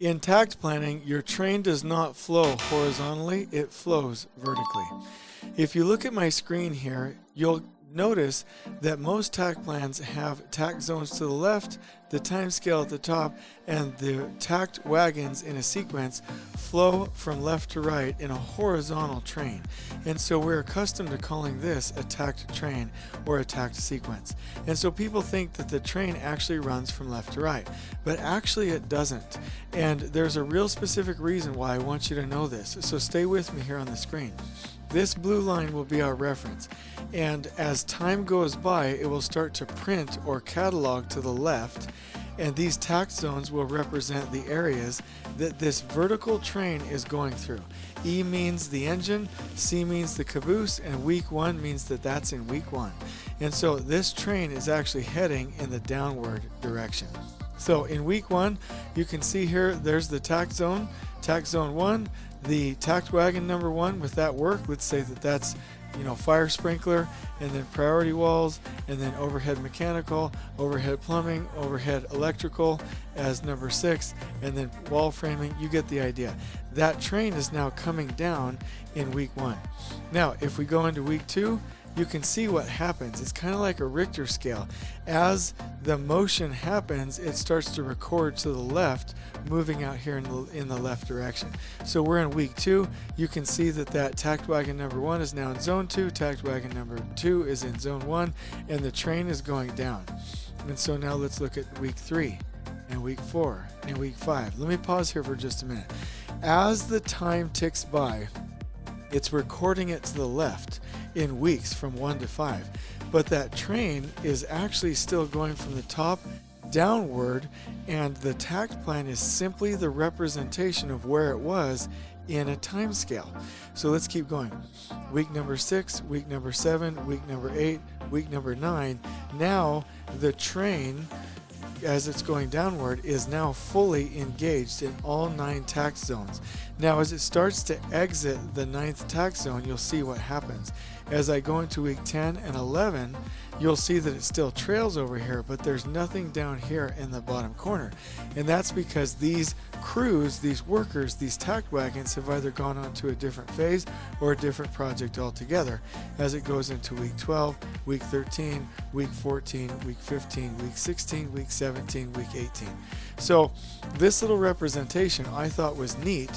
In takt planning, your train does not flow horizontally, it flows vertically. If you look at my screen here, you'll notice that most takt plans have takt zones to the left, the time scale at the top, and the takt wagons in a sequence flow from left to right in a horizontal train. And so we're accustomed to calling this a takt train or a takt sequence. And so people think that the train actually runs from left to right, but actually it doesn't. And there's a real specific reason why I want you to know this. So stay with me here on the screen. This blue line will be our reference, and as time goes by, it will start to print or catalog to the left, and these takt zones will represent the areas that this vertical train is going through. E means the engine, C means the caboose, and week 1 means that that's in week 1. And so this train is actually heading in the downward direction. So in week 1, you can see here, there's the takt zone 1, the takt wagon number 1 with that work. Let's say that that's, fire sprinkler, and then priority walls, and then overhead mechanical, overhead plumbing, overhead electrical as number 6, and then wall framing. You get the idea. That train is now coming down in week 1. Now, if we go into week 2, you can see what happens. It's kind of like a Richter scale. As the motion happens, it starts to record to the left, moving out here in the left direction. So we're in week 2. You can see that takt wagon number 1 is now in zone 2, takt wagon number 2 is in zone 1, and the train is going down. And so now let's look at week 3 and week 4 and week 5. Let me pause here for just a minute. As the time ticks by, it's recording it to the left in weeks from 1 to 5. But that train is actually still going from the top downward, and the takt plan is simply the representation of where it was in a time scale. So let's keep going. Week number 6, week number 7, week number 8, week number 9. Now the train, as it's going downward, is now fully engaged in all 9 takt zones. Now as it starts to exit the 9th takt zone, you'll see what happens. As I go into week 10 and 11, you'll see that it still trails over here, but there's nothing down here in the bottom corner. And that's because these crews, these workers, these takt wagons have either gone on to a different phase or a different project altogether as it goes into week 12, week 13, week 14, week 15, week 16, week 17, week 18. So this little representation I thought was neat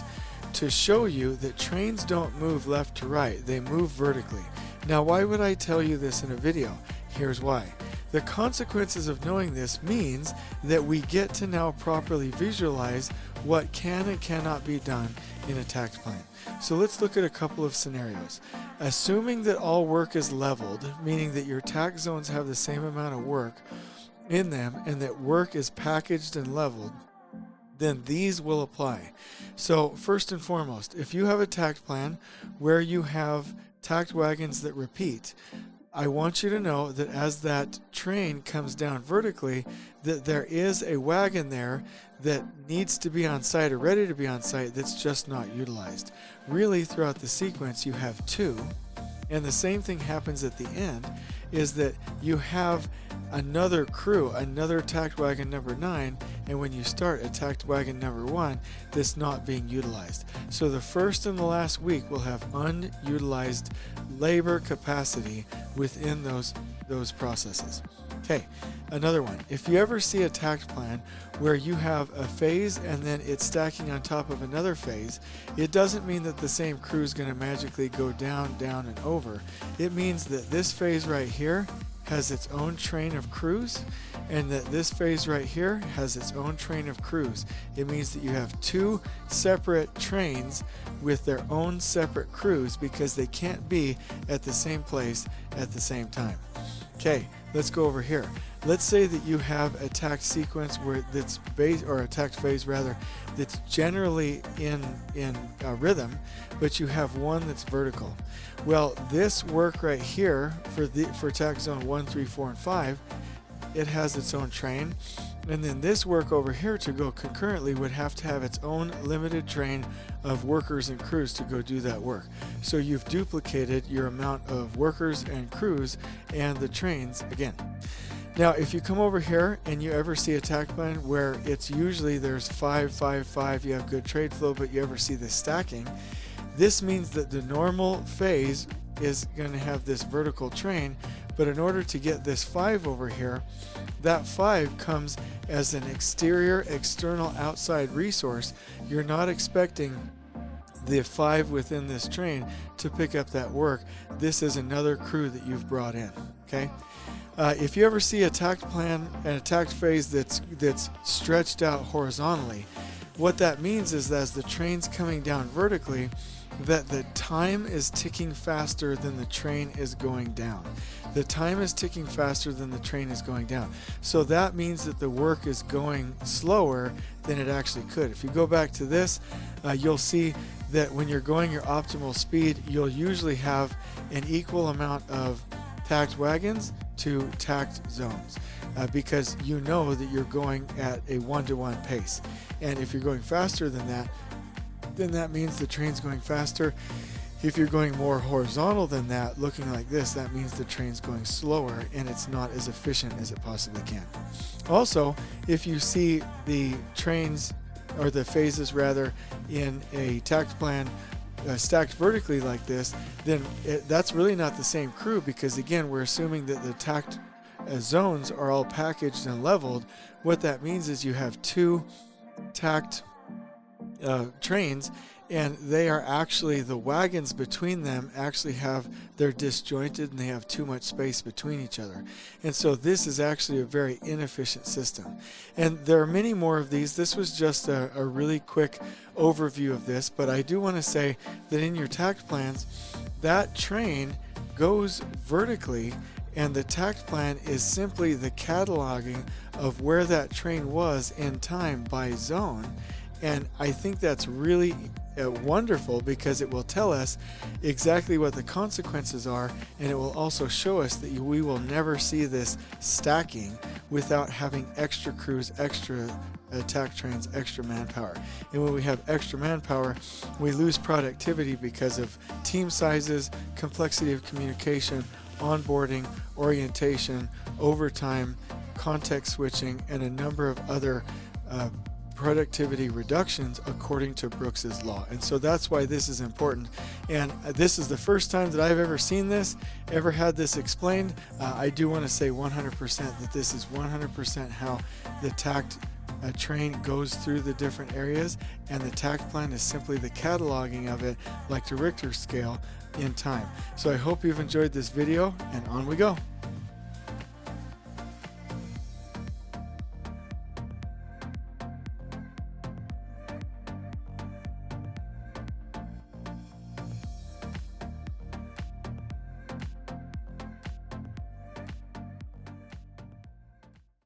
to show you that trains don't move left to right, they move vertically. Now, why would I tell you this in a video? Here's why. The consequences of knowing this means that we get to now properly visualize what can and cannot be done in a takt plan. So let's look at a couple of scenarios. Assuming that all work is leveled, meaning that your takt zones have the same amount of work in them and that work is packaged and leveled, then these will apply. So first and foremost, if you have a takt plan where you have takt wagons that repeat, I want you to know that as that train comes down vertically, that there is a wagon there that needs to be on site or ready to be on site that's just not utilized. Really, throughout the sequence, you have 2. And the same thing happens at the end, is that you have another crew, another takt wagon number 9, and when you start a takt wagon number 1 that's not being utilized. So the first and the last week will have unutilized labor capacity within those processes. Okay, another one. If you ever see a takt plan where you have a phase and then it's stacking on top of another phase, it doesn't mean that the same crew is going to magically go down, down, and over. It means that this phase right here has its own train of crews, and that this phase right here has its own train of crews. It means that you have 2 separate trains with their own separate crews because they can't be at the same place at the same time. Okay, let's go over here. Let's say that you have a takt sequence where that's based, or a takt phase rather, that's generally in rhythm, but you have one that's vertical. Well, this work right here for takt zone 1, 3, 4, and 5, it has its own train, and then this work over here to go concurrently would have to have its own limited train of workers and crews to go do that work. So you've duplicated your amount of workers and crews and the trains again. Now, if you come over here and you ever see a takt plan where it's usually there's 5, 5, 5, you have good trade flow, but you ever see this stacking, this means that the normal phase is going to have this vertical train, but in order to get this 5 over here, that 5 comes as an external outside resource. You're not expecting the 5 within this train to pick up that work. This is another crew that you've brought in. Okay. If you ever see a takt plan and a takt phase that's stretched out horizontally, what that means is that as the train's coming down vertically, that the time is ticking faster than the train is going down. The time is ticking faster than the train is going down. So that means that the work is going slower than it actually could. If you go back to this, you'll see that when you're going your optimal speed, you'll usually have an equal amount of takt wagons to takt zones, because you know that you're going at a 1-to-1 pace. And if you're going faster than that, then that means the train's going faster. If you're going more horizontal than that, looking like this, that means the train's going slower and it's not as efficient as it possibly can. Also, if you see the trains, or the phases rather, in a takt plan stacked vertically like this, then that's really not the same crew, because again, we're assuming that the takt zones are all packaged and leveled. What that means is you have 2 takt trains, and they are actually, the wagons between them actually they're disjointed and they have too much space between each other. And so this is actually a very inefficient system. And there are many more of these. This was just a really quick overview of this, but I do want to say that in your takt plans, that train goes vertically, and the takt plan is simply the cataloging of where that train was in time by zone. And I think that's really wonderful, because it will tell us exactly what the consequences are, and it will also show us that we will never see this stacking without having extra crews, extra takt trains, extra manpower. And when we have extra manpower, we lose productivity because of team sizes, complexity of communication, onboarding, orientation, overtime, context switching, and a number of other productivity reductions according to Brooks's law. And so that's why this is important. And this is the first time that I've ever seen this, ever had this explained. I do want to say 100% that this is 100% how the takt train goes through the different areas, and the takt plan is simply the cataloging of it, like the Richter scale, in time. So I hope you've enjoyed this video, and on we go.